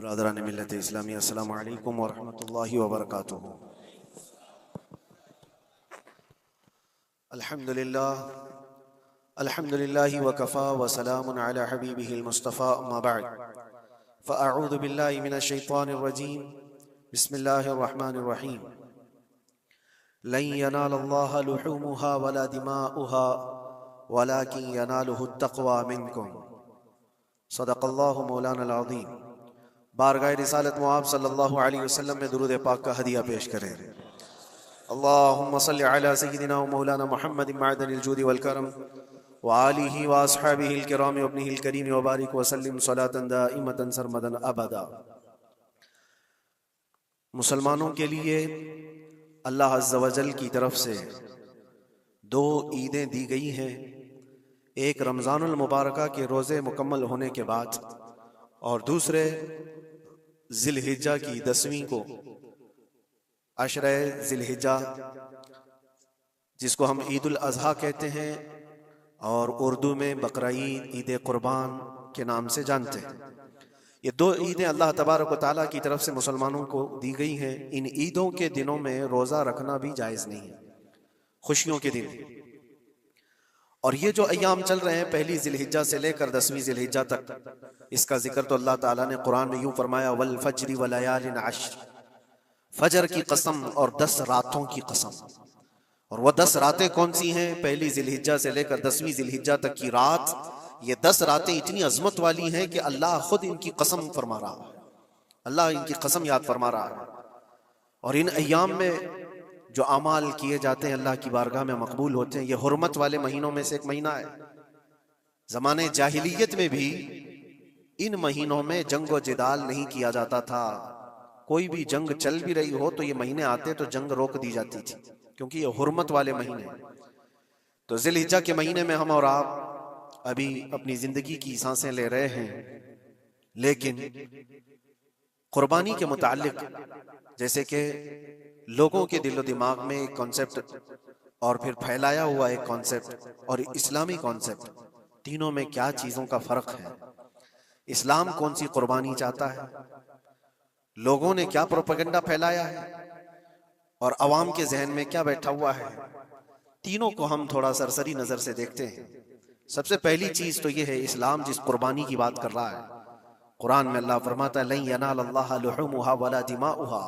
बरादरान मिल्लत इस्लामी अस्सलामु अलैकुम व रहमतुल्लाहि व बरकातुहू। अल्हम्दुलिल्लाहि व कफ़ा व सलामुन अला हबीबिहिल मुस्तफ़ा अम्मा बअद फ़अऊज़ु बिल्लाहि मिनश शैतानिर रजीम बिस्मिल्लाहिर रहमानिर रहीम लन यनालल्लाह लुहूमुहा वला दिमाउहा वलाकिन यनालुहुत तक़वा मिनकुम सदक़ल्लाहु मौलाना अज़ीम। बारगाह रिसालत मुआब सल्लल्लाहु अलैहि वसल्लम में दुरूद पाक का हदिया पेश करें। अल्लाहुम्मा सल्लि अला सय्यिदिना व मौलाना मुहम्मद मअदनिल जूदि वल करम व आलिहि व अस्हाबिहिल किराम व इब्निहिल करीम व बारिक व सल्लिम सलातन दाइमतन सरमदन अबदा। मुसलमानों के लिए अल्लाह अज़्ज़ व जल की तरफ से दो ईदें दी गई हैं, एक रमज़ानुल मुबारका के रोज़े मुकम्मल होने के बाद और दूसरे ज़िलहिज्जा की 10वीं को अशरे ज़िलहिज्जा जिसको हम ईद उल अज़हा कहते हैं और उर्दू में बकरा ईद, ईद कुर्बान के नाम से जानते हैं। ये दो ईदें अल्लाह तबारक व तआला की तरफ से मुसलमानों को दी गई हैं। इन ईदों के दिनों में रोज़ा रखना भी जायज़ नहीं है, खुशियों के दिन। और ये जो अय्याम चल रहे हैं पहली ज़िलहिज्जा से लेकर 10वीं ज़िलहिज्जा तक, इसका जिक्र तो अल्लाह ताला ने कुरान में यूं फरमाया, वल फज्रि व लयालिन अश्र, फजर की कसम और 10 रातों की कसम। और वह 10 रातें कौन सी हैं? पहली ज़िलहिज्जा से लेकर 10वीं ज़िलहिज्जा तक की रात, ये 10 रातें इतनी अजमत वाली हैं कि अल्लाह खुद इनकी कसम फरमा रहा है, अल्लाह इनकी कसम याद फरमा रहा है। और इन अय्याम में जो अमाल किए जाते हैं अल्लाह की बारगाह में मकबूल होते हैं। ये हुर्मत वाले महीनों में से एक महीना है। ज़माने जाहिलियत में भी इन महीनों में जंग व जिदाल नहीं किया जाता था। कोई भी जंग चल भी रही हो तो ये महीने आते तो जंग रोक दी जाती थी, क्योंकि ये हुर्मत वाले महीने हैं। तो ज़िलहिज्जा के महीने में हम और आप अभी अपनी जिंदगी की सांसें ले रहे हैं, लेकिन कुर्बानी के मुताल्लिक जैसे कि लोगों के दिलो दिमाग में एक कॉन्सेप्ट और फिर फैलाया हुआ एक कॉन्सेप्ट और इस्लामी कॉन्सेप्ट, तीनों में क्या चीज़ों का फ़र्क है, इस्लाम कौन सी कुर्बानी चाहता है, लोगों ने क्या प्रोपेगेंडा फैलाया है और अवाम के जहन में क्या बैठा हुआ है, तीनों को हम थोड़ा सरसरी नज़र से देखते हैं। सबसे पहली चीज़ तो ये है, इस्लाम जिस कुर्बानी की बात कर रहा है, कुरान में अल्लाह फरमाता है, लन यनालल्लाह लुहूमुहा वला दिमाउहा,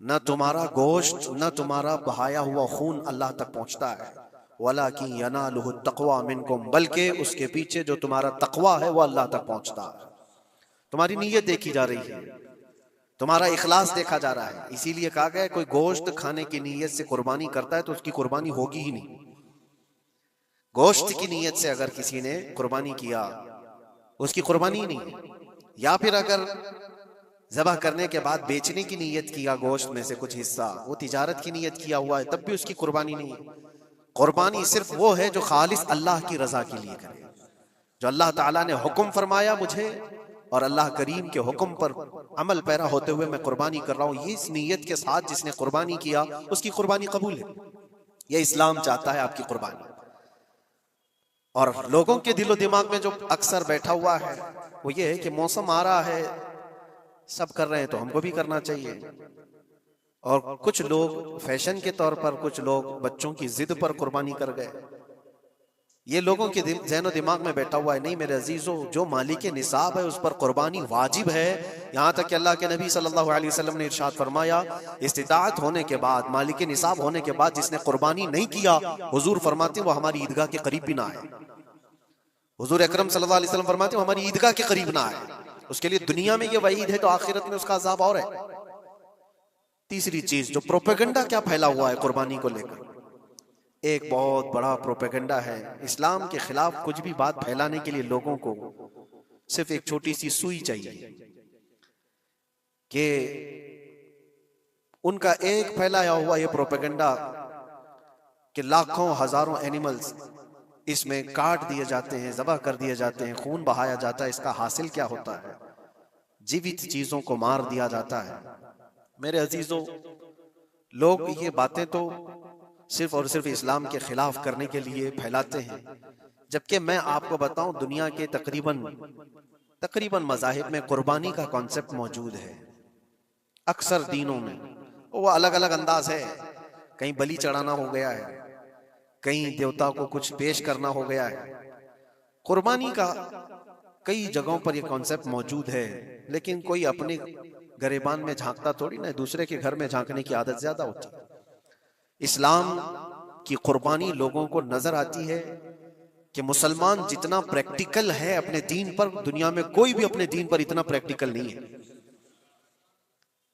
न तुम्हारा गोश्त न तुम्हारा बहाया हुआ खून अल्लाह तक पहुंचता है, वलाकिन यनालुहु तक़वा मिनकुम, बल्कि उसके पीछे जो तुम्हारा तक़वा है वो अल्लाह तक पहुंचता है। तुम्हारी नीयत देखी जा रही है, तुम्हारा इखलास देखा जा रहा है। इसीलिए कहा गया कोई गोश्त खाने की नीयत से कुर्बानी करता है तो उसकी कुर्बानी होगी ही नहीं। गोश्त की नीयत से अगर किसी ने कुर्बानी किया उसकी कुर्बानी नहीं, या फिर अगर ज़बह करने के बाद बेचने की नीयत किया गोश्त में से कुछ हिस्सा, वो तिजारत की नीयत किया हुआ है, तब भी उसकी कुर्बानी नहीं है। कुर्बानी सिर्फ वो है जो खालिस अल्लाह की रजा के लिए करे, जो अल्लाह ताला ने हुक्म फरमाया मुझे और अल्लाह करीम के हुक्म पर अमल पैरा होते हुए मैं कुर्बानी कर रहा हूँ, ये इस नीयत के साथ जिसने कुर्बानी किया उसकी कुर्बानी कबूल है। ये इस्लाम चाहता है आपकी कुर्बानी। और लोगों के दिलो दिमाग में जो अक्सर बैठा हुआ है वो ये है कि मौसम आ रहा है, सब कर रहे हैं तो हमको भी करना चाहिए। और कुछ लोग फैशन के तौर पर, कुछ लोग बच्चों की जिद पर कुर्बानी कर गए। ये लोगों के ज़हन दिमाग में बैठा हुआ है। नहीं मेरे अजीजों, जो मालिक निसाब है उस पर कुर्बानी वाजिब है। यहाँ तक कि अल्लाह के नबी सल्लल्लाहु अलैहि वसल्लम ने इरशाद फरमाया, इस्तिताअत होने के बाद, मालिक निसाब होने के बाद जिसने कुर्बानी नहीं किया, हुजूर फरमाते वो हमारी ईदगाह के करीब भी ना आए। हुजूर अकरम सल्लल्लाहु अलैहि वसल्लम फरमाते वो हमारी ईदगाह के करीब ना आए। उसके लिए दुनिया में ये वईद है तो आखिरत में उसका अज़ाब और है। तीसरी चीज, जो प्रोपेगेंडा क्या फैला हुआ है कुर्बानी को लेकर, एक बहुत बड़ा प्रोपेगेंडा है। इस्लाम के खिलाफ कुछ भी बात फैलाने के लिए लोगों को सिर्फ एक छोटी सी सुई चाहिए कि उनका एक फैलाया हुआ ये प्रोपेगेंडा कि लाखों हजारों एनिमल्स इसमें काट दिए जाते हैं, ज़बह कर दिए जाते हैं, खून बहाया जाता है, इसका हासिल क्या होता है? जीवित चीजों को मार दिया जाता है। मेरे अजीजों, लोग ये बातें तो सिर्फ और सिर्फ इस्लाम के खिलाफ करने के लिए फैलाते हैं, जबकि मैं आपको बताऊं दुनिया के तकरीबन तकरीबन मज़ाहिब में कुर्बानी का कॉन्सेप्ट मौजूद है, अक्सर दीनों में वो अलग अलग अंदाज है। कहीं बलि चढ़ाना हो गया है, कहीं देवता को कुछ पेश करना हो गया है। कुर्बानी का कई जगहों पर यह कॉन्सेप्ट मौजूद है, लेकिन कोई अपने गरेबान में झांकता थोड़ी ना, दूसरे के घर में झांकने की आदत ज्यादा होती है। इस्लाम की कुर्बानी लोगों को नजर आती है कि मुसलमान जितना प्रैक्टिकल है अपने दीन पर, दुनिया में कोई भी अपने दीन पर इतना प्रैक्टिकल नहीं है।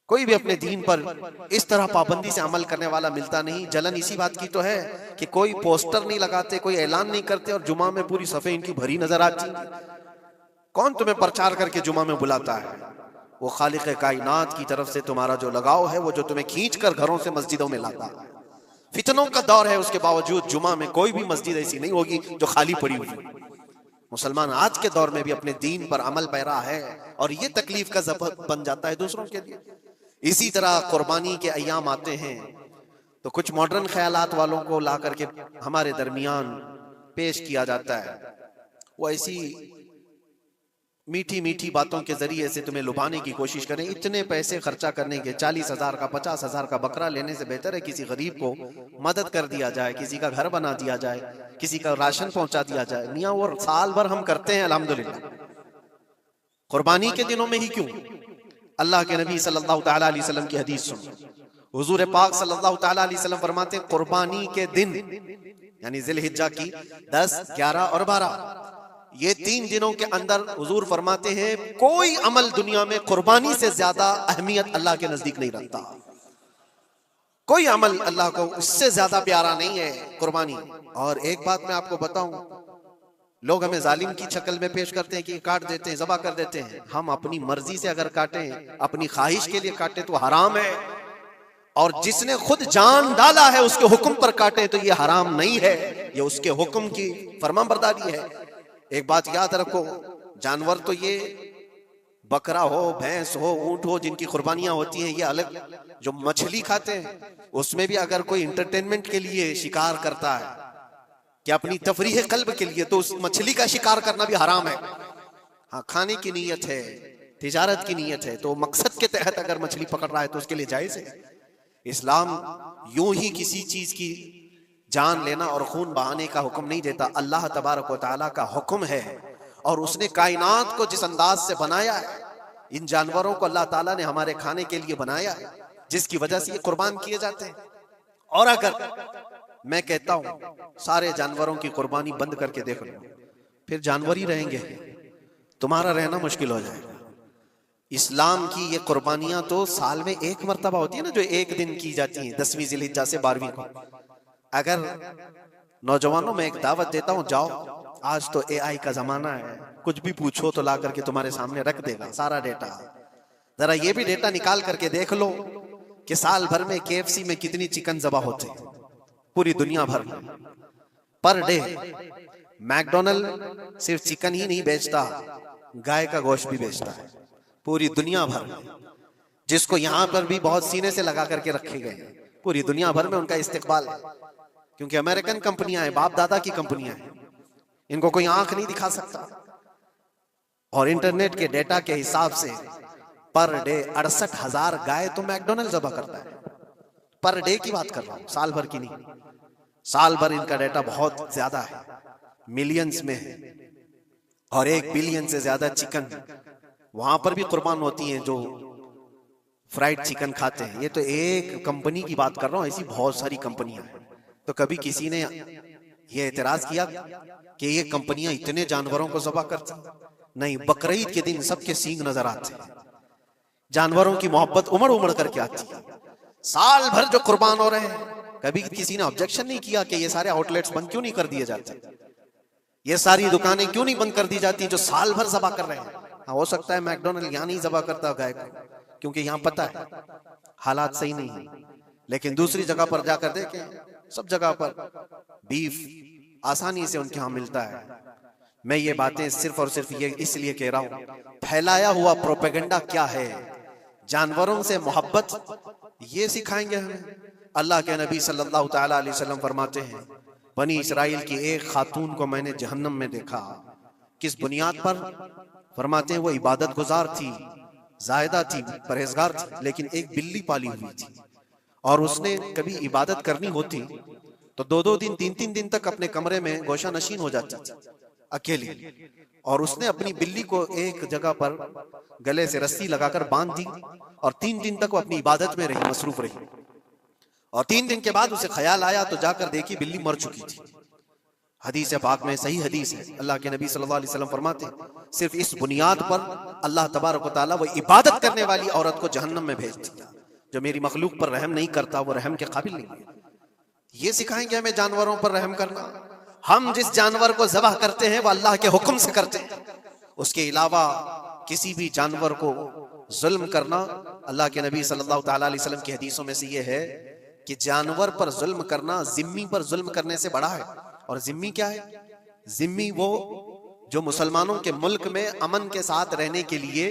कोई भी अपने दीन पर इस तरह पाबंदी से अमल करने वाला मिलता नहीं। जलन इसी बात की तो है कि कोई पोस्टर नहीं लगाते, कोई ऐलान नहीं करते, और जुमा में पूरी सफे इनकी भरी नजर आती। कौन तुम्हें प्रचार करके जुमा में बुलाता है? वो खालिक कायनात की तरफ से तुम्हारा जो लगाव है, वो जो तुम्हें खींच कर घरों से मस्जिदों में लाता है। फितनों का दौर है, उसके बावजूद जुमा में कोई भी मस्जिद ऐसी नहीं होगी जो खाली पड़ी हुई। मुसलमान आज के दौर में भी अपने दीन पर अमल पैरा है, और ये तकलीफ का सबब बन जाता है दूसरों के लिए। इसी तरह कुर्बानी के अय्याम आते हैं तो कुछ मॉडर्न ख्यालात वालों को ला करके हमारे दरमियान पेश किया जाता है। वो ऐसी मीठी मीठी बातों के जरिए से तुम्हें लुभाने की कोशिश करें। इतने पैसे खर्चा करने के, 40,000 का 50,000 का बकरा लेने से बेहतर है किसी गरीब को मदद कर दिया जाए, किसी का घर बना दिया जाए, किसी का राशन पहुंचा दिया जाए। मियाँ वो साल भर हम करते हैं अल्हम्दुलिल्लाह, कुर्बानी के दिनों में ही क्यों? अल्लाह के नबी सल्लल्लाहु तआला अलैहि वसल्लम की हदीस सुन, हुजूर पाक सल्लल्लाहु तआला अलैहि वसल्लम फरमाते हैं कुर्बानी के दिन यानी जिलहिज्जा की 10, 11 और 12 ये 3 दिनों के अंदर हुजूर फरमाते हैं कोई अमल दुनिया में कुर्बानी से ज्यादा अहमियत अल्लाह के नजदीक नहीं रखता। कोई अमल अल्लाह को इससे ज्यादा प्यारा नहीं है कुर्बानी। और एक बात मैं आपको बताऊं, लोग हमें जालिम की शक्ल में पेश करते हैं कि काट देते हैं, ज़बा कर देते हैं। हम अपनी मर्जी से अगर काटें, अपनी ख्वाहिश के लिए काटें तो हराम है, और जिसने खुद जान डाला है उसके हुक्म पर काटें तो ये हराम नहीं है, ये उसके हुक्म की फरमाबरदारी है। एक बात याद रखो, जानवर तो ये बकरा हो, भैंस हो, ऊंट हो, जिनकी कुर्बानियां होती हैं ये अलग। जो मछली खाते हैं उसमें भी अगर कोई इंटरटेनमेंट के लिए शिकार करता है कि अपनी तफरीह कल्ब के लिए, तो उस मछली का शिकार करना भी हराम है। हाँ, खाने की नीयत है, तिजारत की नीयत है, तो मकसद के तहत अगर मछली पकड़ रहा है तो उसके लिए जायज है। इस्लाम यूं ही किसी चीज की जान लेना और खून बहाने का हुक्म नहीं देता। अल्लाह तबारक व तआला का हुक्म है, और उसने कायनात को जिस अंदाज से बनाया है, इन जानवरों को अल्लाह ताला ने हमारे खाने के लिए बनाया है, जिसकी वजह से ये कुर्बान किए जाते हैं। और अगर मैं कहता हूं सारे जानवरों की कुर्बानी बंद करके देख लो, फिर जानवर ही रहेंगे, तुम्हारा रहना मुश्किल हो जाएगा। इस्लाम की ये कुर्बानियां तो साल में एक मर्तबा होती है ना, जो एक दिन की जाती है, 10वीं जिलहिज्जा से 12वीं को। अगर नौजवानों में एक दावत देता हूं, जाओ, आज तो AI का जमाना है, कुछ भी पूछो तो ला करके तुम्हारे सामने रख देगा सारा डेटा। जरा ये भी डेटा निकाल करके देख लो कि साल भर में KFC में कितनी चिकन ज़बा होते हैं पूरी दुनिया भर में पर डे। मैकडोनल्ड सिर्फ चिकन ही नहीं बेचता, गाय का गोश्त भी बेचता है पूरी दुनिया भर में, जिसको यहाँ पर भी बहुत सीने से लगा करके रखे गए हैं। पूरी दुनिया भर में उनका इस्तेकबाल है, क्योंकि अमेरिकन कंपनियां हैं, बाप दादा की कंपनियां हैं, इनको कोई आंख नहीं दिखा सकता। और इंटरनेट के डेटा के हिसाब से पर डे 68,000 गाय तो मैकडोनल्ड ज़बा करता है। पर डे की बात कर रहा हूं, साल भर की नहीं। साल भर इनका डेटा बहुत ज्यादा है, मिलियंस में है, और 1 बिलियन से ज्यादा चिकन वहां पर भी कुर्बान होती हैं जो फ्राइड चिकन खाते हैं। ये तो एक कंपनी की बात कर रहा हूं, ऐसी बहुत सारी कंपनियां हैं। तो कभी किसी ने ये एतराज किया कि ये कंपनियां इतने जानवरों को ज़बा करती? नहीं, बकरीद के दिन सबके सींग नजर आते हैं, जानवरों की मोहब्बत उमड़ उमड़ करके आती है। साल भर जो कुर्बान हो रहे हैं, कभी किसी ने ऑब्जेक्शन नहीं किया कि ये सारे आउटलेट्स बंद क्यों नहीं कर दिए जाते, ये सारी दुकानें क्यों नहीं बंद कर दी जाती जो साल भर ज़बा कर रहे हैं। हाँ, हो सकता है मैकडोनल्ड यहाँ नहीं ज़बा करता गाय को, क्योंकि यहाँ पता है हालात सही नहीं है, लेकिन दूसरी जगह पर जाकर देखें, सब जगह पर बीफ आसानी से उनके यहाँ मिलता है। मैं ये बातें सिर्फ और सिर्फ ये इसलिए कह रहा हूँ, फैलाया हुआ प्रोपेगेंडा क्या है, जानवरों से मोहब्बत ये सिखाएंगे हमें। अल्लाह के नबी सल्लल्लाहु तआला अलैहि वसल्लम फरमाते हैं, बनी इसराइल की एक खातून को मैंने जहन्नम में देखा। किस बुनियाद पर? फरमाते हैं वो इबादत गुजार थी, जायदा थी, परहेजगार थी, लेकिन एक बिल्ली पाली हुई थी और उसने कभी इबादत करनी होती तो 2-2 दिन 3-3 दिन तक अपने कमरे में गोशा नशीन हो जाती थी अकेली। और उसने अपनी बिल्ली को एक जगह पर गले से रस्सी लगाकर बांध दी और 3 दिन तक वो अपनी इबादत में रही, मसरूफ रही। और 3 दिन के बाद उसे ख्याल आया तो जाकर देखी बिल्ली मर चुकी थी। हदीस पाक में, सही हदीस है, अल्लाह के नबी सल्लल्लाहु अलैहि वसल्लम फरमाते हैं सिर्फ इस बुनियाद पर अल्लाह तबारक व तआला वो इबादत करने वाली औरत को जहन्नम में भेज दिया। जो मेरी मखलूक पर रहम नहीं करता वो रहम के काबिल नहीं है। ये सिखाएंगे हमें जानवरों पर रहम करना। हम जिस जानवर को ज़बह करते हैं वो अल्लाह के हुक्म से करते हैं, उसके अलावा किसी भी जानवर को जुल्म करना, अल्लाह के नबी सल्लल्लाहु तआला अलैहि वसल्लम की हदीसों में से ये है कि जानवर पर जुल्म करना जिम्मी पर जुल्म करने से बड़ा है। और जिम्मी क्या है? जिम्मी वो जो मुसलमानों के मुल्क में अमन के साथ रहने के लिए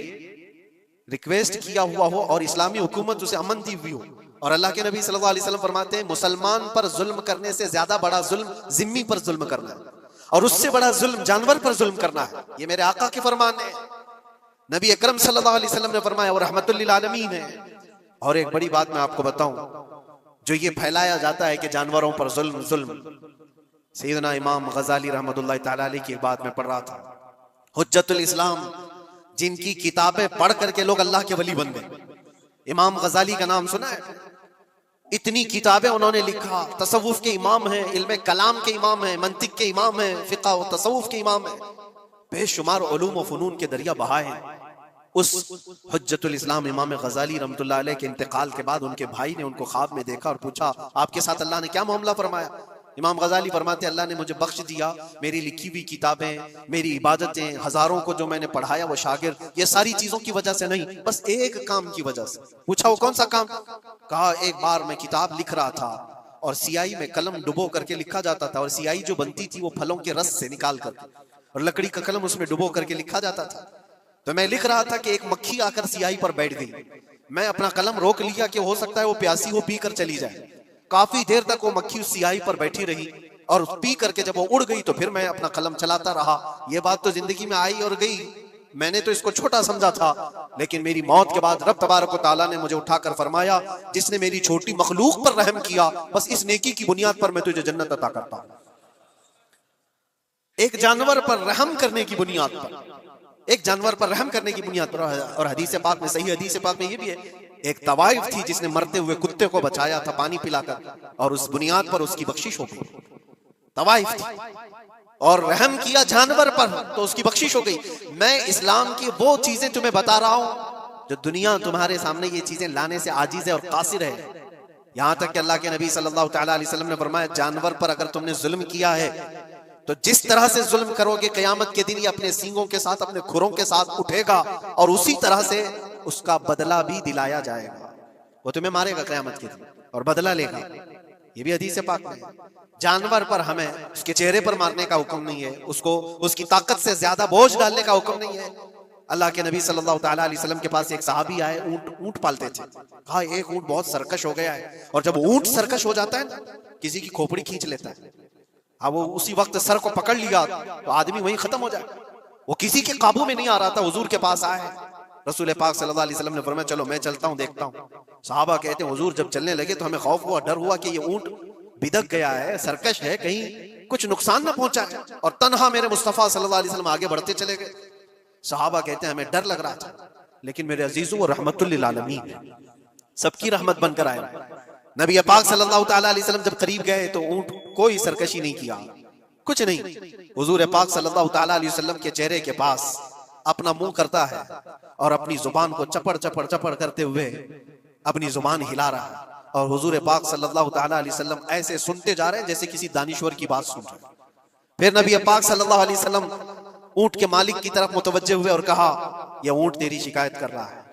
रिक्वेस्ट किया हुआ हो और इस्लामी हुकूमत उसे अमन दी हुई हो। और अल्लाह के नबी सल्लल्लाहु अलैहि वसल्लम फरमाते हैं मुसलमान पर जुल्म करने से ज्यादा बड़ा जुल्म जिम्मी पर जुल्म करना है और उससे बड़ा जुल्म जानवर पर जुल्म करना है। ये मेरे आका के फरमान है। नबी अकरम सल्लल्लाहु अलैहि वसल्लम ने फरमाया और रहमतुल लिल आलमीन है। और एक बड़ी बात मैं आपको बताऊं, जो ये फैलाया जाता है कि जानवरों पर जुल्म जुल्म, सैयदना इमाम गजाली रहमतुल्लाह तआला अलैह की बात में पढ़ रहा था, हुज्जतुल इस्लाम, जिनकी किताबें पढ़ करके लोग अल्लाह के वली बन गए। इमाम गजाली का नाम सुना है? इतनी किताबें उन्होंने लिखा, तसव्वुफ के इमाम हैं, इल्म कलाम के इमाम हैं, मंतिक के इमाम हैं, फिक़ह और तसव्वुफ के इमाम हैं, बेशुमार उलूम और फ़ुनून के दरिया बहाए हैं। उस हुज्जतुल इस्लाम इमाम गजाली रहमतुल्लाह अलैह के इंतकाल के बाद उनके भाई ने उनको ख्वाब में देखा और पूछा आपके साथ अल्लाह ने क्या मामला फरमाया? इमाम गजाली फरमाते अल्लाह ने मुझे बख्श दिया, मेरी लिखी हुई किताबें, मेरी इबादतें, हजारों को जो मैंने पढ़ाया वो शागिर्द, ये सारी चीजों की वजह से नहीं, बस एक काम की वजह से। पूछा वो कौन सा काम? कहा एक बार मैं किताब लिख रहा था और सियाही में कलम डुबो करके लिखा जाता था और सियाही जो बनती थी वो फलों के रस से निकाल करके और लकड़ी का कलम उसमें डुबो करके लिखा जाता था। तो मैं लिख रहा था कि एक मक्खी आकर सियाही पर बैठ गई। मैं अपना कलम रोक लिया कि हो सकता है वो प्यासी हो, पी कर चली जाए। काफी देर तक वो मक्खी उस सियाही पर बैठी रही और पी करके जब वो उड़ गई तो फिर मैं अपना कलम चलाता रहा। ये बात तो जिंदगी में आई और गई, मैंने तो इसको छोटा समझा था, लेकिन मेरी मौत के बाद रब तबारक व तआला ने मुझे उठाकर फरमाया जिसने मेरी छोटी मखलूक पर रहम किया, बस इस नेकी की बुनियाद पर मैं तुझे जन्नत अता करता हूं। एक जानवर पर रहम करने की बुनियाद पर, एक जानवर पर रहम करने की बुनियाद पर। और हदीस पाक में, सही हदीस पाक में ये भी है, एक तवाइफ थी जिसने मरते हुए कुत्ते को बचाया था पानी पिलाकर और उस बुनियाद पर उसकी बख्शिश हो गई। तवाइफ थी और रहम किया जानवर पर तो उसकी बख्शिश हो गई। मैं इस्लाम की वो चीजें तुम्हें बता रहा हूं जो दुनिया तुम्हारे सामने ये चीजें लाने से आजिज है और कासिर है। यहां तक कि अल्लाह के नबी सल्लल्लाहु तआला अलैहि वसल्लम ने फरमाया जानवर पर अगर तुमने जुल्म किया है तो जिस तरह से जुल्म करोगे क़यामत के दिन ये अपने सींगों के साथ, अपने खुरों के साथ उठेगा और उसी तरह से उसका बदला भी दिलाया जाएगा। वो तुम्हें मारेगा क़यामत के दिन और बदला लेगा। ये भी हदीस पाक में। जानवर पर हमें उसके चेहरे पर मारने का हुक्म नहीं है, उसको उसकी ताकत से ज्यादा बोझ डालने का हुक्म नहीं है। अल्लाह के नबी सल्लल्लाहु तआला अलैहि वसल्लम के पास एक सहाबी आए, ऊंट पालते थे। कहा एक ऊंट बहुत सरकश हो गया है और जब ऊंट सरकश हो जाता है ना, किसी की खोपड़ी खींच लेता है। अब वो उसी वक्त सर को पकड़ लिया तो आदमी वहीं खत्म हो जाए। वो किसी के काबू में नहीं आ रहा था, हुजूर के पास आए। रसूल पाक सल्लल्लाहु अलैहि वसल्लम ने फरमाया चलो मैं चलता हूँ, देखता हूँ। सहाबा कहते हैं हुजूर जब चलने लगे तो हमें खौफ हुआ, डर हुआ कि ये ऊंट बिदक गया है, सरकश है, कहीं कुछ नुकसान ना पहुंचाए। और तन्हा मेरे मुस्तफा सल्लल्लाहु अलैहि वसल्लम आगे बढ़ते चले गए। सहाबा कहते हैं हमें डर लग रहा था, लेकिन मेरे अजीजों वो रहमतुल लिल आलमीन है, सबकी रहमत बनकर आए। नबी पाक सल्लल्लाहु तआला अलैहि वसल्लम जब करीब गए तो ऊंट कोई सरकशी नहीं किया, कुछ नहीं। हुजूर पाक सल्लल्लाहु तआला अलैहि वसल्लम के चेहरे के पास अपना मुंह करता है और अपनी जुबान को चपड़ चपड़ चपड़ करते हुए अपनी जुबान हिला रहा है। और हुजूर पाक सल्लल्लाहु तआला अलैहि वसल्लम ऐसे सुनते जा रहे हैं जैसे किसी दानिश्वर की बात सुन रहे हैं। फिर नबी पाक सल्लल्लाहु अलैहि वसल्लम ऊंट के मालिक की तरफ मुतवज्जे हुए और कहा यह ऊंट तेरी शिकायत कर रहा है,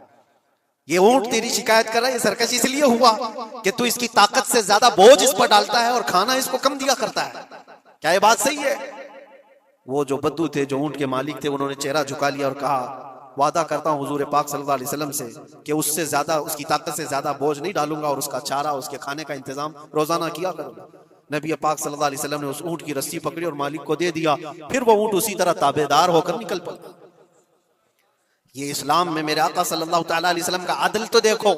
ये ऊंट तेरी शिकायत कर रहा है। ये सरकश इसलिए हुआ कि तू इसकी ताकत से ज्यादा बोझ इस पर डालता है और खाना इसको कम दिया करता है। क्या ये बात सही है? वो जो बद्दू थे, जो ऊंट के मालिक थे, उन्होंने चेहरा झुका लिया और कहा वादा करता हूं हुजूर पाक सल्लल्लाहु अलैहि वसल्लम से कि उससे ज्यादा, उसकी ताकत से ज्यादा बोझ नहीं डालूंगा और उसका चारा, उसके खाने का इंतजाम रोजाना किया करूंगा। नबी पाक सल्लल्लाहु अलैहि वसल्लम ने उस ऊंट की रस्सी पकड़ी और मालिक को दे दिया। फिर वो ऊंट उसी तरह ताबेदार होकर निकल पड़ा। ये इस्लाम में मेरे आका सल्लल्लाहु तआला अलैहि वसल्लम का अदल तो देखो,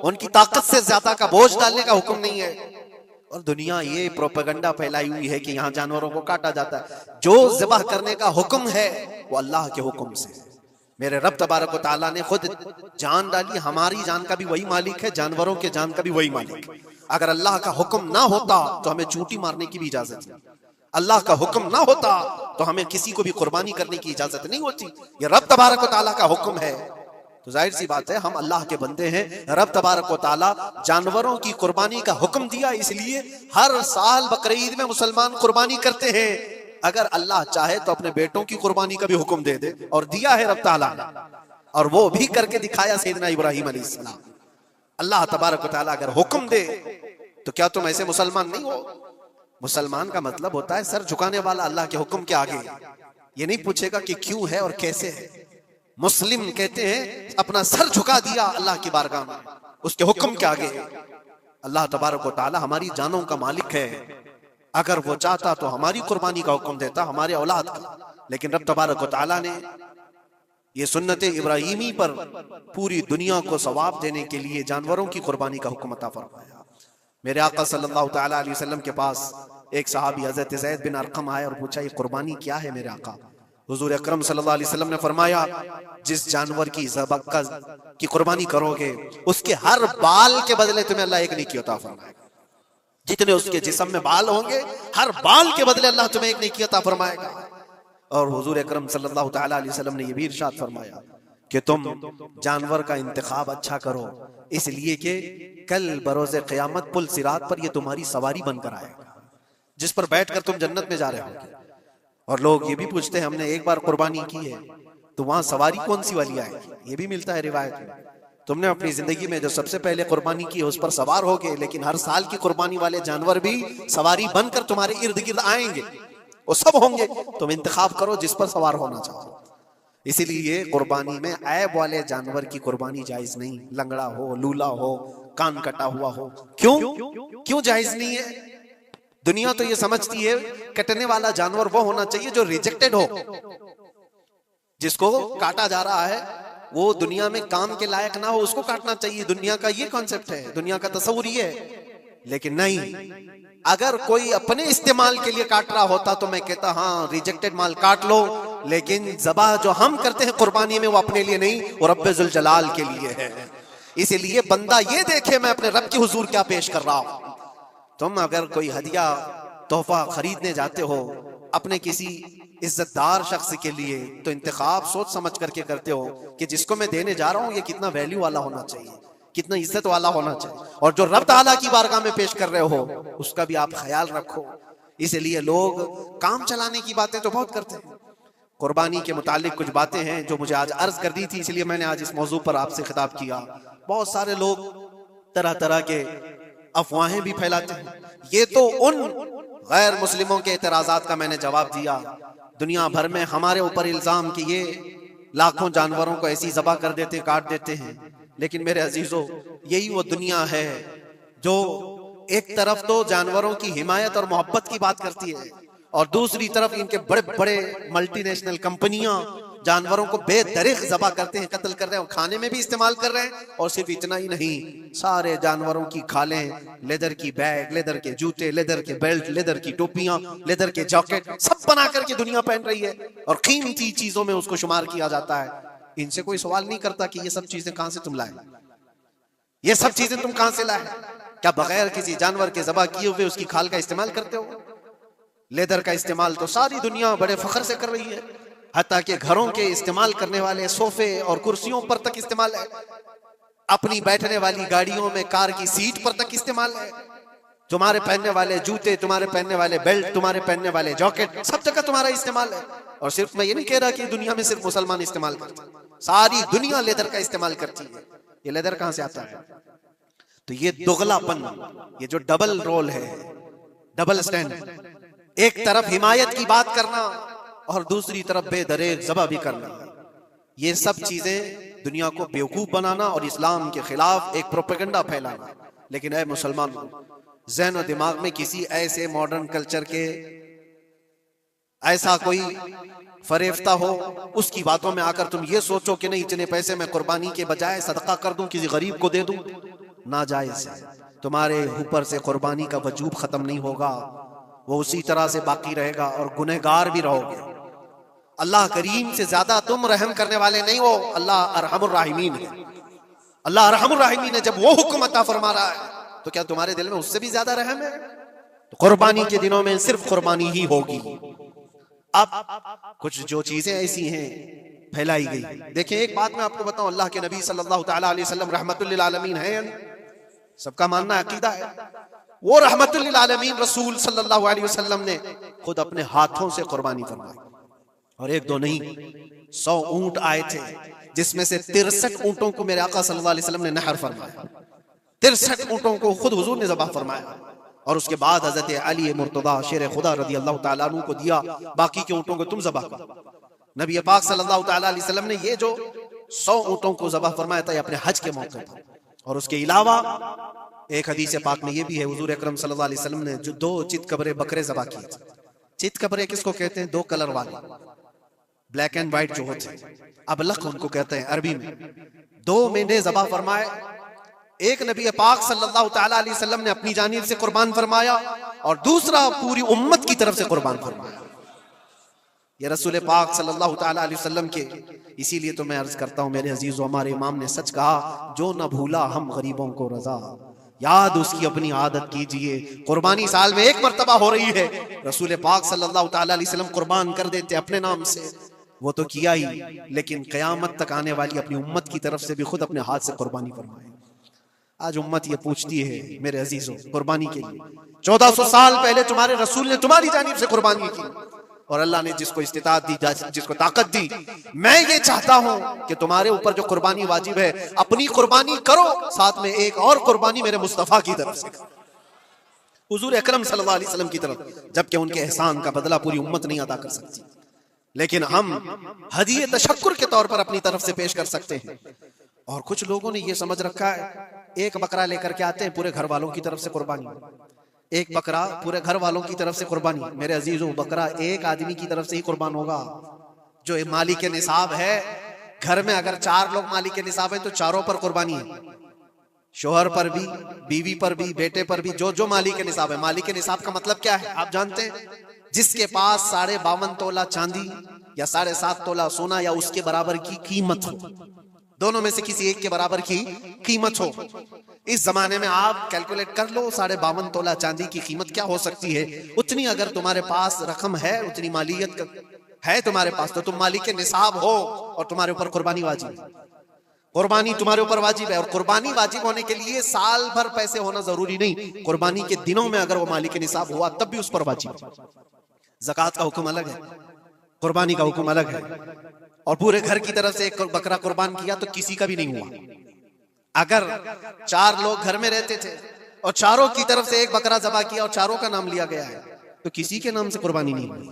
उनकी ताकत से ज्यादा का बोझ डालने का हुक्म नहीं है। और दुनिया ये प्रोपेगेंडा फैलाई हुई है कि यहाँ जानवरों को काटा जाता है। जो ज़िबाह करने का हुक्म है वो अल्लाह के हुक्म से। मेरे रब तबारक व तआला ने खुद जान डाली, हमारी जान का भी वही मालिक है, जानवरों के जान का भी वही मालिक है। अगर अल्लाह का हुक्म ना होता तो हमें चूंटी मारने की भी इजाजत नहीं, अल्लाह का हुक्म ना होता तो हमें किसी को भी कुर्बानी करने की इजाजत नहीं होती। ये रब तबारक व तआला का हुक्म है, तो जाहिर सी बात है हम अल्लाह के बंदे हैं। रब तबारक व तआला जानवरों की कुर्बानी का हुक्म दिया, इसलिए हर साल बकरीद ईद में मुसलमान कुर्बानी करते हैं। अगर अल्लाह चाहे तो अपने बेटों की कुर्बानी का भी हुक्म दे दे, और दिया है रब तआला ने, और वो भी करके दिखाया सैयदना इब्राहिम अलैहिस्सलाम। अल्लाह तबारक व तआला अगर हुक्म दे तो क्या तुम ऐसे मुसलमान नहीं हो? मुसलमान का मतलब होता है सर झुकाने वाला अल्लाह के हुक्म के आगे। ये नहीं पूछेगा कि क्यों है और कैसे है। मुस्लिम कहते हैं अपना सर झुका दिया अल्लाह की बारगाह में, उसके हुक्म के आगे। अल्लाह तबारक व तआला हमारी जानों का मालिक है। अगर वो चाहता तो हमारी कुर्बानी का हुक्म देता, हमारे औलाद का, लेकिन रब तबारक व तआला ने ये सुन्नत इब्राहिमी पर पूरी दुनिया को सवाब देने के लिए जानवरों की कुर्बानी का हुक्म अता फरमाया। मेरे आका सल्लल्लाहु तआला अलैहि वसल्लम के पास एक सहाबी हजरत ज़ैद बिन अरक़म आए और पूछा, ये कुर्बानी क्या है मेरे आका? हुजूर अकरम सल्लल्लाहु अलैहि वसल्लम ने फरमाया, जिस जानवर की ज़बह की कुर्बानी करोगे उसके हर बाल के बदले तुम्हें अल्लाह एक नेकी अता फरमाएगा। जितने उसके जिस्म में बाल होंगे, हर बाल के बदले अल्लाह तुम्हें एक नेकी अता फरमाएगा। और हुजूर अकरम सल्लल्लाहु तआला अलैहि वसल्लम ने यह भी इरशाद फरमाया कि तुम जानवर का इंतखाब अच्छा करो, इसलिए कि कल बरोज़े क़यामत पुल सिरात पर ये तुम्हारी सवारी बनकर आएगा, जिस पर बैठकर तुम जन्नत में जा रहे होगे। और लोग ये भी पूछते हैं, हमने एक बार कुर्बानी की है तो वहां सवारी कौन सी वाली आएगी? ये भी मिलता है रिवायत में। तुमने अपनी जिंदगी में जो सबसे पहले कुर्बानी की उस पर सवार होगे, लेकिन हर साल की कुर्बानी वाले जानवर भी सवारी बनकर तुम्हारे इर्द गिर्द आएंगे, वो सब होंगे। तुम इंतखाब करो जिस पर सवार होना चाहो। इसीलिए कुर्बानी में ऐब वाले जानवर की कुर्बानी जायज नहीं। लंगड़ा हो, लूला हो, कान कटा हुआ हो, क्यों जायज नहीं है? दुनिया तो ये समझती है कटने वाला जानवर वो होना चाहिए जो रिजेक्टेड हो, जिसको काटा जा रहा है वो दुनिया में काम के लायक ना हो, उसको काटना चाहिए। दुनिया का ये कॉन्सेप्ट है, दुनिया का तस्वुर ये है। लेकिन नहीं, अगर कोई अपने इस्तेमाल के लिए काट रहा होता तो मैं कहता हाँ रिजेक्टेड माल काट लो, लेकिन ज़बाह जो हम करते हैं कुर्बानी में वो अपने लिए नहीं, वो रब्बे जुल जलाल के लिए है। इसीलिए बंदा ये देखे मैं अपने रब के हुजूर क्या पेश कर रहा हूं। तुम अगर कोई हदिया तोहफा खरीदने जाते हो अपने किसी इज्जतदार शख्स के लिए, तो इंतखाब सोच समझ करके करते हो कि जिसको मैं देने जा रहा हूं ये कितना वैल्यू वाला होना चाहिए, कितना इज्जत वाला होना चाहिए, और जो रब ताला की बारगाह में पेश कर रहे हो उसका भी आप ख्याल रखो। इसलिए लोग काम चलाने की बातें तो बहुत करते हैं। कुर्बानी के मुतालिक कुछ बातें हैं जो मुझे आज अर्ज कर दी थी, इसलिए मैंने आज इस मौजू पर आपसे खिताब किया। बहुत सारे लोग तरह तरह के अफवाहें भी फैलाते हैं। ये तो उन गैर मुस्लिमों के एतराजात का मैंने जवाब दिया। दुनिया भर में हमारे ऊपर इल्जाम कि ये लाखों जानवरों को ऐसी ज़बह कर देते, काट देते हैं। लेकिन मेरे अजीजों, यही वो दुनिया है जो एक तरफ तो जानवरों की हिमायत और मोहब्बत की बात करती है, और दूसरी तरफ इनके बड़े बड़े मल्टीनेशनल कंपनियां जानवरों को बेदरिग ज़बह करते हैं, कत्ल कर रहे हैं, और खाने में भी इस्तेमाल कर रहे हैं। और सिर्फ इतना ही नहीं, सारे जानवरों की खालें, लेदर की बैग, लेदर के जूते, लेदर के बेल्ट, लेदर की टोपियां, लेदर के जैकेट सब बना करके दुनिया पहन रही है, और कीमती चीजों में उसको शुमार किया जाता है। इनसे कोई सवाल नहीं करता कि ये सब चीजें कहां से तुम लाए, ये सब चीजें तुम कहां से लाए? क्या बगैर किसी जानवर के ज़बह किए हुए उसकी खाल का इस्तेमाल करते हो? लेदर का इस्तेमाल तो सारी दुनिया बड़े फख्र से कर रही है, हत्ता कि घरों के इस्तेमाल करने वाले सोफे और कुर्सियों पर तक इस्तेमाल है, अपनी बैठने वाली गाड़ियों में कार की सीट पर तक इस्तेमाल है। तुम्हारे पहनने वाले जूते, तुम्हारे पहनने वाले बेल्ट, तुम्हारे पहनने वाले जैकेट, सब जगह तुम्हारा इस्तेमाल है। और सिर्फ मैं ये नहीं कह रहा कि दुनिया में सिर्फ मुसलमान इस्तेमाल करते, सारी दुनिया लेदर का इस्तेमाल करती है। ये लेदर कहां से आता है? तो ये दुगलापन, ये जो डबल रोल है, डबल स्टैंड, एक तरफ हिमायत की बात करना और दूसरी तरफ बेदरेग ज़बह भी करना, ये सब चीजें दुनिया को बेवकूफ बनाना और इस्लाम के खिलाफ एक प्रोपेगेंडा फैलाना। लेकिन ऐ मुसलमान, ज़हन और दिमाग में किसी ऐसे मॉडर्न कल्चर के ऐसा कोई फरेफ्ता हो, उसकी बातों में आकर तुम ये सोचो कि नहीं इतने पैसे मैं कुर्बानी के बजाय सदका कर दूं, किसी गरीब को दे दूं, नाजायज है। तुम्हारे ऊपर से कुर्बानी का वजूब खत्म नहीं होगा, वो उसी तरह से बाकी रहेगा और गुनहगार भी रहोगे। अल्लाह करीम से ज्यादा तुम रहम करने वाले नहीं हो, अल्लाह अरहमुर राहिमीन है। अल्लाह अरहमुर राहिमीन है। जब वो हुक्म अता फरमा रहा है तो क्या तुम्हारे दिल में उससे भी ज्यादा रहम है? तो कुर्बानी के दिनों में सिर्फ कुर्बानी ही होगी। अब कुछ जो चीजें ऐसी हैं फैलाई गई, देखिए एक बात मैं आपको बताऊं, अल्लाह के नबी सल्लल्लाहु तआला अलैहि वसल्लम रहमतुल लिल आलमीन है, सबका मानना अकीदा है। वो रहमतुल लिल आलमीन रसूल सल्लल्लाहु अलैहि वसल्लम ने खुद अपने हाथों से कुर्बानी फरमाई, और एक दो नहीं 100 ऊंट आए थे, जिसमें से 63 ऊंटों को मेरे आका सल्लल्लाहु अलैहि वसल्लम ने नहर फरमाया। 63 ऊंटों को खुद हुजूर ने ज़बह फरमाया, और उसके बाद हजरत अली मुर्तदा शेर खुदा रदी अल्लाह तआला अन्हु को दिया, बाकी के ऊंटों को तुम ज़बह करो। नबी पाक सल्लल्लाहु तआला अलैहि वसल्लम ने ये जो 100 ऊंटों को ज़बह फरमाया था अपने हज के मौके पर। और उसके अलावा एक हदीस पाक में ये भी है, हुजूर अकरम सल्लल्लाहु अलैहि वसल्लम ने जो 2 चितकबरे बकरे ज़बह किए थे। चितकबरे किसको कहते हैं? 2 कलर वाले, ब्लैक एंड व्हाइट जो होते हैं, अबलख उनको कहते हैं अरबी में। 2 मेंढे ज़बह फरमाए, एक नबी पाक सल्लल्लाहु तआला अलैहि वसल्लम ने अपनी जानिब से कुर्बान फरमाया, और दूसरा पूरी उम्मत की तरफ से कुर्बान फरमाया। ये रसूल पाक सल्लल्लाहु तआला अलैहि वसल्लम के, इसीलिए तो मैं अर्ज करता हूं मेरे अजीजों, हमारे इमाम ने सच कहा, जो न भूला हम गरीबों को रजा, याद उसकी अपनी आदत कीजिए। कुर्बानी साल में 1 मर्तबा हो रही है, रसूल पाक सल्लल्लाहु तआला अलैहि वसल्लम कुर्बान कर देते अपने नाम से, वो तो किया ही, लेकिन क़यामत तक आने वाली अपनी उम्मत की तरफ से भी खुद अपने हाथ से कुर्बानी फरमाए। आज उम्मत ये पूछती है मेरे अजीजों, कुर्बानी के लिए 1400 साल पहले तुम्हारे रसूल ने तुम्हारी जानिब से कुर्बानी की, और अल्लाह ने जिसको इस्तिताअत दी, जिसको ताकत दी, मैं ये चाहता हूं कि तुम्हारे ऊपर जो कुर्बानी वाजिब है, अपनी कुर्बानी करो, साथ में एक और कुर्बानी मेरे मुस्तफा की तरफ से, हुजूर अकरम सल्लल्लाहु अलैहि वसल्लम की तरफ, जबकि उनके एहसान का बदला पूरी उम्मत नहीं अदा कर सकती, लेकिन हम हदिये तशक्कुर के तौर पर अपनी तरफ से पेश कर सकते हैं। और कुछ लोगों ने यह समझ रखा है, एक बकरा लेकर के आते हैं, पूरे घर वालों की तरफ से कुर्बानी, एक बकरा पूरे घर वालों की तरफ से कुर्बानी। मेरे अजीजों, बकरा एक आदमी की तरफ से ही कुर्बान होगा जो मालिक के निसाब है। घर में अगर 4 लोग मालिक के निसाब है तो चारों पर कुर्बानी है, शोहर पर भी, बीवी पर भी, बेटे पर भी, जो जो मालिक के निसाब है। मालिक के निसाब का मतलब क्या है आप जानते हैं? जिसके पास 52.5 तोला चांदी या 7.5 तोला सोना या उसके बराबर की कीमत हो, दोनों में से किसी एक के बराबर की कीमत हो। इस जमाने में आप कैलकुलेट कर लो 52.5 तोला चांदी की कीमत क्या हो सकती है। उतनी अगर तुम्हारे पास रकम है, उतनी मालियत है तुम्हारे पास, तो तुम मालिक के निसाब हो और तुम्हारे ऊपर कुर्बानी वाजिब है। कुर्बानी तुम्हारे ऊपर वाजिब है, और कुर्बानी वाजिब होने के लिए साल भर पैसे होना जरूरी नहीं, कुर्बानी के दिनों में अगर वो मालिक के निसाब हुआ तब भी उस पर वाजिब है। ज़कात का हुक्म अलग है, कुर्बानी का हुक्म अलग है। और पूरे घर की तरफ से एक बकरा कुर्बान किया तो किसी का भी नहीं हुआ। अगर 4 लोग घर में रहते थे और चारों की तरफ से एक बकरा ज़बह किया और चारों का नाम लिया गया है, तो किसी के नाम से कुर्बानी नहीं हुई,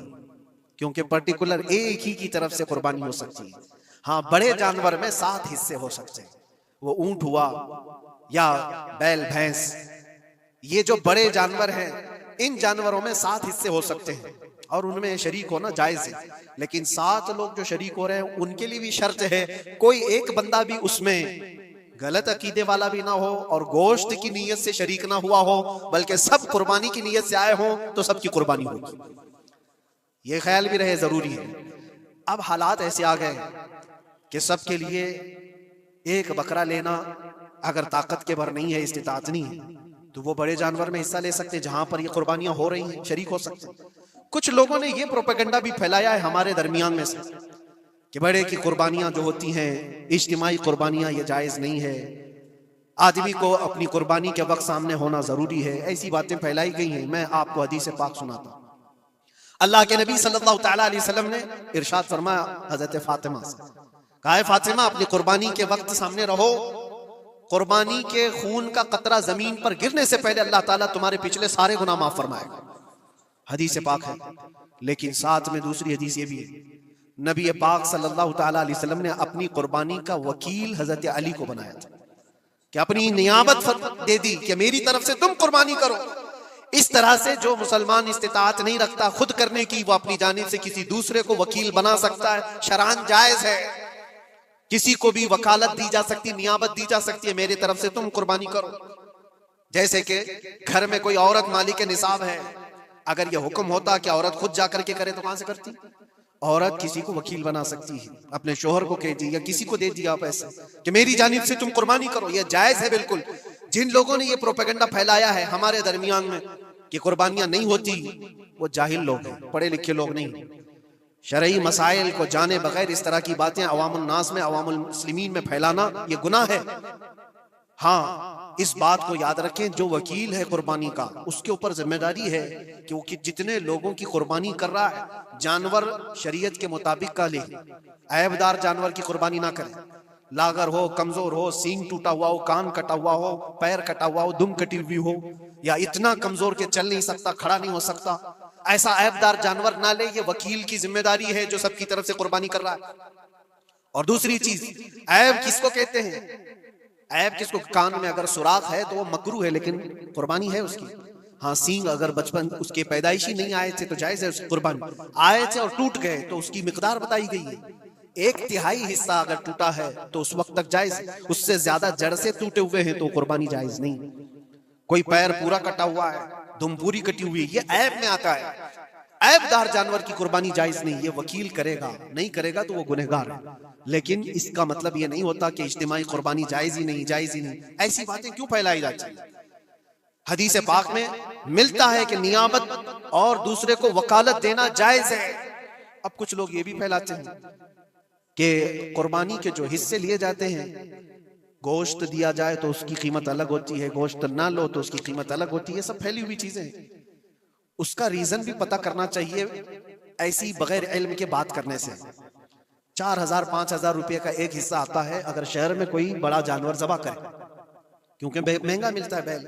क्योंकि पर्टिकुलर एक ही की तरफ से कुर्बानी हो सकती है। हाँ, बड़े जानवर में 7 हिस्से हो सकते हैं, वो ऊंट हुआ या बैल भैंस, ये जो बड़े जानवर हैं, इन जानवरों में 7 हिस्से हो सकते हैं और उनमें शरीक होना जायज है। लेकिन 7 लोग जो शरीक हो रहे हैं उनके लिए भी शर्त है, कोई एक बंदा भी उसमें गलत अकीदे वाला भी ना हो और गोश्त की नीयत से शरीक ना हुआ हो, बल्कि सब कुर्बानी की नीयत से आए हों तो सबकी कुर्बानी होगी। ये ख्याल भी रहे, जरूरी है। अब हालात ऐसे आ गए कि सबके लिए एक बकरा लेना अगर ताकत के भर नहीं है, इस्तिताअत नहीं है, तो वो बड़े जानवर में हिस्सा ले सकते हैं जहां पर ये कुर्बानियां हो रही हैं, शरीक हो सकते हैं। कुछ लोगों ने ये प्रोपेगेंडा भी फैलाया है हमारे दरमियान में से कि बड़े की कुर्बानियां जो होती हैं, इज्तिमाई कुर्बानियां, ये जायज नहीं है, आदमी को अपनी कुर्बानी के वक्त सामने होना जरूरी है। ऐसी बातें फैलाई गई हैं। मैं आपको हदीस पाक सुनाता हूं। अल्लाह के नबी सल्लल्लाहु तआला अलैहि वसल्लम ने इरशाद फरमाया हजरत फातिमा से, कहा है फातिमा अपनी कुर्बानी के वक्त सामने रहो, कुर्बानी के खून का कतरा जमीन पर गिरने से पहले अल्लाह ताला तुम्हारे पिछले सारे गुनाह माफ फरमाएगा। हदीस पाक है। लेकिन साथ में दूसरी हदीस ये भी है, नबी पाक सल्लल्लाहु तआला अलैहि वसल्लम ने अपनी कुर्बानी का वकील हजरत अली को बनाया था कि अपनी नियाबत दे दी कि मेरी तरफ से तुम कुर्बानी करो। इस तरह से जो मुसलमान इस्तिताअत नहीं रखता खुद करने की, वो अपनी जानिब से किसी दूसरे को वकील बना सकता है। शरअन जायज है, किसी को भी वकालत दी जा सकती, नियाबत दी जा सकती है, मेरी तरफ से तुम कुर्बानी करो। जैसे कि घर में कोई औरत मालिक निसाब है, अगर यह हुक्म होता कि औरत खुद जाकर के करे तो कहां से करती? औरत किसी को वकील बना सकती है, अपने शोहर को कह दी या किसी को दे दिया पैसे कि मेरी जानिब से तुम कुर्बानी करो, यह जायज है बिल्कुल। जिन लोगों ने ये प्रोपेगेंडा फैलाया है हमारे दरमियान में कि कुर्बानियां नहीं होती, वो जाहिल लोग हैं, पढ़े लिखे लोग नहीं। शरई मसाइल को जाने बगैर इस तरह की बातें अवामुल नास में, अवामुल मुस्लिमीन में फैलाना ये गुनाह है। हाँ, इस बात को याद रखें, जो वकील है कुर्बानी का, उसके ऊपर जिम्मेदारी है कि वो जितने लोगों की कुर्बानी कर रहा है, जानवर शरीयत के मुताबिक का ले, ऐबदार जानवर की कुर्बानी ना करे। लागर हो, कमजोर हो, सींग टूटा हुआ हो, कान कटा हुआ हो, पैर कटा हुआ हो, दुम कटी हुई हो, या इतना कमजोर के चल नहीं सकता, खड़ा नहीं हो सकता, ऐसा ऐबदार जानवर ना ले। ये वकील की जिम्मेदारी है जो सबकी तरफ से कुर्बानी कर रहा है। और दूसरी चीज, ऐब किसको कहते हैं? ऐब किसको? कान में अगर सुराख है तो वो मकरू है, लेकिन कुर्बानी है उसकी। हाँ, सींग अगर बचपन उसके पैदाइशी नहीं आए थे तो जायज है उसकी कुर्बानी, आए थे और टूट गए तो उसकी मिकदार बताई गई है। 1/3 हिस्सा अगर टूटा है तो उस वक्त तक जायज, उससे ज्यादा जड़ से टूटे हुए हैं तो कुर्बानी जायज नहीं। कोई पैर पूरा कटा हुआ है, दुम पूरी कटी हुई है, ये ऐब में आता है। ऐबदार जानवर की कुर्बानी जायज नहीं, ये वकील करेगा, नहीं करेगा तो वो गुनहगार है। लेकिन इसका मतलब ये नहीं होता कि इज्तिमाई कुर्बानी जायज ही नहीं, जायज ही नहीं। ऐसी बातें क्यों फैलाई जाती है? हदीस पाक में मिलता है कि नियाबत और दूसरे को वकालत देना जायज है। अब कुछ लोग ये भी फैलाते हैं कि कुर्बानी के जो हिस्से लिए जाते हैं, गोश्त दिया जाए तो उसकी कीमत अलग होती है, गोश्त ना लो तो उसकी कीमत अलग होती है। सब फैली हुई चीजें हैं। उसका रीजन भी पता करना चाहिए, ऐसी बगैर इल्म के बात करने से। 4000-5000 रुपए का एक हिस्सा आता है अगर शहर में कोई बड़ा जानवर ज़बा करे, क्योंकि महंगा मिलता है बैल,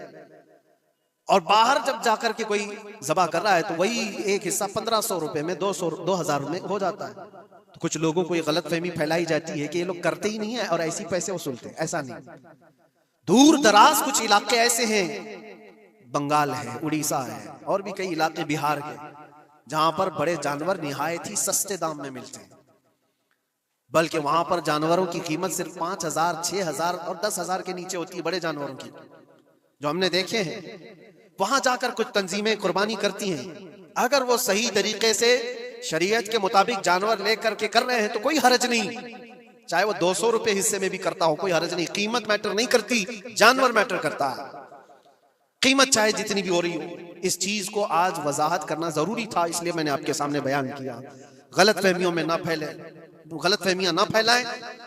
और बाहर जब जाकर के कोई ज़बा कर रहा है तो वही एक हिस्सा 1500 रुपए में, 2000 में हो जाता है। तो कुछ लोगों को ये गलत फहमी फैलाई जाती है कि ये लोग करते ही नहीं है और ऐसी पैसे वसूलते हैं। ऐसा नहीं। दूर दराज कुछ इलाके ऐसे हैं, बंगाल है, उड़ीसा है, और भी कई इलाके बिहार के, जहां पर बड़े जानवर निहायत ही सस्ते दाम में मिलते हैं। बल्कि वहां पर जानवरों की कीमत सिर्फ 5000, 6000 और 10,000 के नीचे होती है, बड़े जानवरों की, जो हमने देखे हैं। वहां जाकर कुछ तंजीमें कुर्बानी करती हैं। अगर वो सही तरीके से शरीयत के मुताबिक जानवर लेकर के कर रहे हैं तो कोई हर्ज नहीं, चाहे वो 200 रुपए हिस्से में भी करता हो, कोई हर्ज नहीं। कीमत मैटर नहीं करती, जानवर मैटर करता है। कीमत चाहे जितनी भी हो रही हो। इस चीज को आज वजाहत करना जरूरी था, इसलिए मैंने आपके सामने बयान किया। गलत फहमियों में ना फैले, गलत फहमियां ना फैलाएं,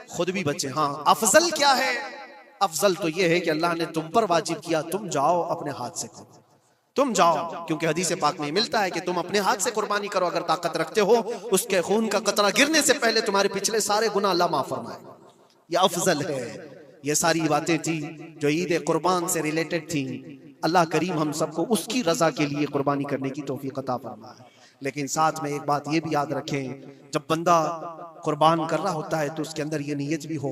खुद भी बचे। हाँ, अफजल क्या है? अफजल तो ये है कि अल्लाह ने तुम पर वाजिब किया, तुम जाओ अपने हाथ से करो, तुम जाओ, क्योंकि हदीस पाक में मिलता है कि तुम अपने हाथ से कुर्बानी करो अगर ताकत रखते हो। उसके खून का कतरा गिरने से पहले तुम्हारे पिछले सारे गुनाह अल्लाह माफ फरमाएगा। यह अफजल है। ये सारी बातें थी जो ईद कुर्बान से रिलेटेड थी। अल्लाह करीम हम सबको उसकी रजा के लिए कुर्बानी करने की तौफीक अता फरमाए। लेकिन साथ में एक बात ये भी याद रखें, जब बंदा कुर्बान कर रहा होता है तो उसके अंदर ये नीयत भी हो,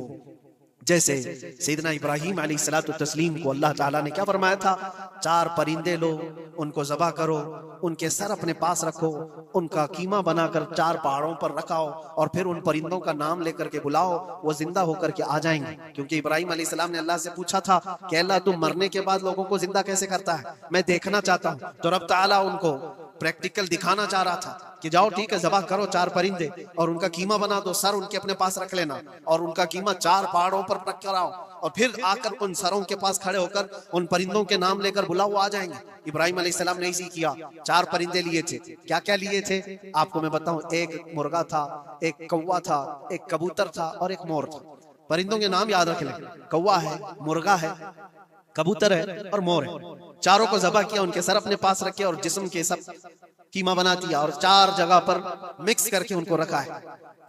जैसे सैयदना इब्राहीम अलैहिस्सलातु तस्लीम को अल्लाह ताला ने क्या फरमाया था? 4 परिंदे लो, उनको ज़बा करो, उनके सर अपने पास रखो, उनका कीमा बनाकर 4 पहाड़ों पर रखाओ और फिर उन परिंदों का नाम लेकर के बुलाओ, वो जिंदा होकर के आ जाएंगे। क्योंकि इब्राहीम अलैहिस्सलाम ने अल्लाह से पूछा था कि अल्लाह तुम मरने के बाद लोगों को जिंदा कैसे करता है, मैं देखना चाहता हूँ। तो रब ताला उनको प्रैक्टिकल दिखाना चाह रहा था कि जाओ ठीक है, ज़बा करो 4 परिंदे और उनका कीमा बना दो, सर उनके अपने पास रख लेना और उनका कीमा 4 पहाड़ों पर रख कर आओ और फिर आकर उन सरों के पास खड़े होकर उन परिंदों के नाम लेकर बुलाओ, आ जाएंगे। इब्राहीम अलैहिस्सलाम ने इसी किया। 4 परिंदे लिए थे। क्या क्या लिए थे आपको मैं बताऊं? एक मुर्गा था, एक कौवा था, एक कबूतर था और एक मोर था। परिंदों के नाम याद रख लें, कौवा है, मुर्गा है, कबूतर है और मोर है। चारों को ज़बा किया, उनके सर अपने पास रखे और जिस्म के सब कीमा बना दिया और 4 जगह पर मिक्स करके उनको रखा है।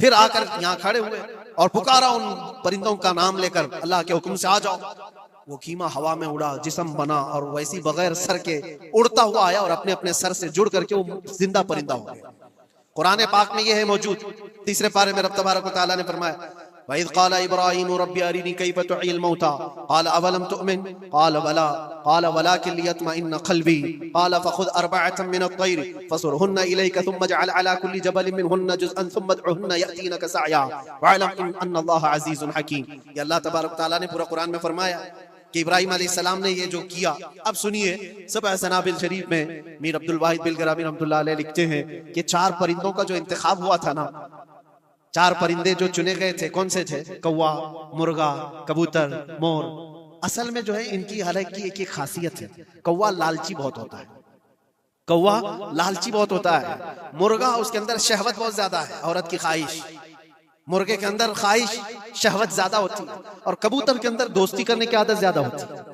फिर आकर यहाँ खड़े हुए और पुकारा उन परिंदों का नाम लेकर, अल्लाह के हुक्म से आ जाओ। वो कीमा हवा में उड़ा, जिस्म बना और वैसी बगैर सर के उड़ता हुआ आया और अपने अपने सर से जुड़ करके वो जिंदा परिंदा हो गया। कुरान पाक में ये है मौजूद। 3 पारे में रब तबारक व तआला ने फरमाया वइज़ क़ाल इब्राहीम रब्बी अरिनी कैफ़ तुह्यिल मौता क़ाल अवलम तुअमिन क़ाल बला क़ाल वलाकिन लियत्मइन्न क़ल्बी क़ाल फ़ख़ुज़ अर्बअतम मिनत-तैर फ़सुरहुन्ना इलैका थुम्मा इजअल अला कुल्ली जबलिन मिनहुन्ना जुज़अन थुम्मा उदउहुन्ना यअतीनका सअया वअलम अन्नल्लाहा अज़ीज़ुन हकीम। ये अल्लाह तबारक व तआला ने पूरा कुरान में फरमाया कि इब्राहीम अलैहिस्सलाम ने ये जो किया। अब सुनिए, सबअ सनाबिल शरीफ में मीर अब्दुल वाहिद बिलगरामी रहमतुल्लाह अलैह लिखते हैं कि 4 परिंदों का जो इंतखाब हुआ था ना, 4 परिंदे जो चुने गए थे, कौन से थे? कौवा, मुर्गा, कबूतर, मोर। असल में जो है इनकी हर एक की एक खासियत है। कौवा लालची बहुत होता है, कौवा लालची बहुत होता है। मुर्गा, उसके अंदर शहवत बहुत ज्यादा है, औरत की ख्वाहिश। मुर्गे के अंदर ख्वाहिश शहवत ज्यादा होती है। और कबूतर के अंदर दोस्ती करने की आदत ज्यादा होती है,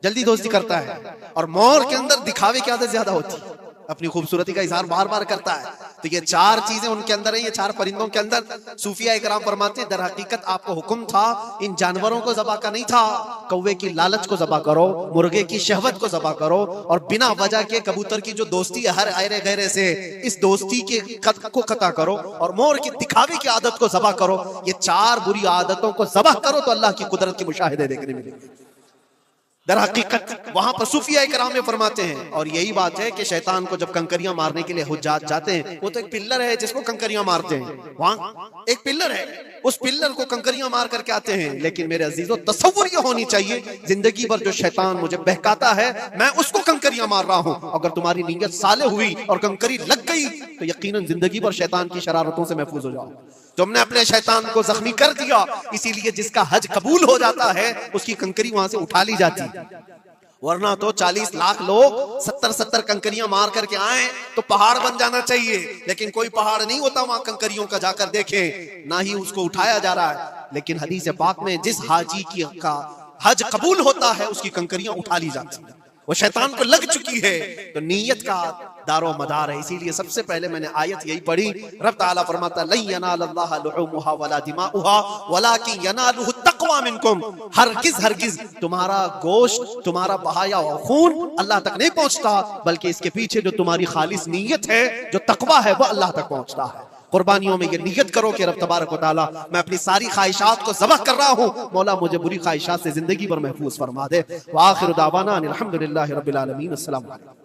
जल्दी दोस्ती करता है। और मोर के अंदर दिखावे की आदत ज्यादा होती है, अपनी खूबसूरती का इजहार बार बार करता है। तो ये 4 चीजें उनके अंदर है, ये 4 परिंदों के अंदर। सूफिया इकराम फरमाते हैं, दर हकीकत आपको हुक्म था इन जानवरों को ज़बा का नहीं था। कौवे की लालच को ज़बा करो, मुर्गे की शहवत को ज़बा करो, और बिना वजह के कबूतर की जो दोस्ती है हर आयरे गहरे से, इस दोस्ती के को कता करो, और मोर की दिखावे की आदत को ज़बा करो। ये 4 बुरी आदतों को ज़बा करो तो अल्लाह की कुदरत के मुशाहिदे देखने मिलेंगे। दर हकीकत वहां पर सूफिया इकराम में फरमाते हैं, और यही बात है कि शैतान को जब कंकरियां मारने के लिए हुज्जात जाते हैं, वो तो एक पिल्लर है जिसको कंकरियां मारते हैं। वहां एक पिल्लर है, उस पिल्लर को कंकरियां मार करके आते हैं। लेकिन मेरे अजीजों, तसव्वुर ये होनी चाहिए, जिंदगी भर जो शैतान मुझे बहकाता है, मैं उसको कंकरियां मार रहा हूं। अगर तुम्हारी नीयत साले हुई और कंकरी लग गई तो यकीनन जिंदगी भर शैतान की शरारतों से महफूज हो जाओ। तुमने अपने शैतान को जख्मी कर दिया, इसीलिए जिसका हज कबूल हो जाता है उसकी कंकरी वहां से उठा ली जाती है। वरना तो 40 लाख लोग 70 कंकरियां मार करके आए तो पहाड़ बन जाना चाहिए, लेकिन कोई पहाड़ नहीं होता वहां कंकरियों का, जाकर देखे ना ही उसको उठाया जा रहा है। लेकिन हदीस पाक में जिस हाजी की का हज कबूल होता है उसकी कंकरियां उठा ली जाती है। वो शैतान को लग चुकी है, तो नीयत का दारो मदार है। इसीलिए सबसे पहले मैंने आयत यही पढ़ी, रब ताला फरमाता लन यनालल्लाह लुहुमुहा वला दिमाउहा वलाकिन यनालुहु तक़वा मिनकुम। हरगिज तुम्हारा गोश्त, तुम्हारा बहाया हुआ खून अल्लाह तक नहीं पहुंचता, बल्कि इसके पीछे जो तुम्हारी खालिस नीयत है, जो तक़वा है, वो अल्लाह तक पहुंचता है। कुर्बानियों में ये नियत करो कि रब तबारक व तआला, मैं अपनी सारी ख्वाहिशात को ज़बह कर रहा हूँ, मौला मुझे बुरी ख्वाहिशात से जिंदगी भर महफूज फरमा दे। व आखिर दावाना अनिल हम्दुलिल्लाहि रब्बिल आलमीन। अस्सलाम वालेकुम।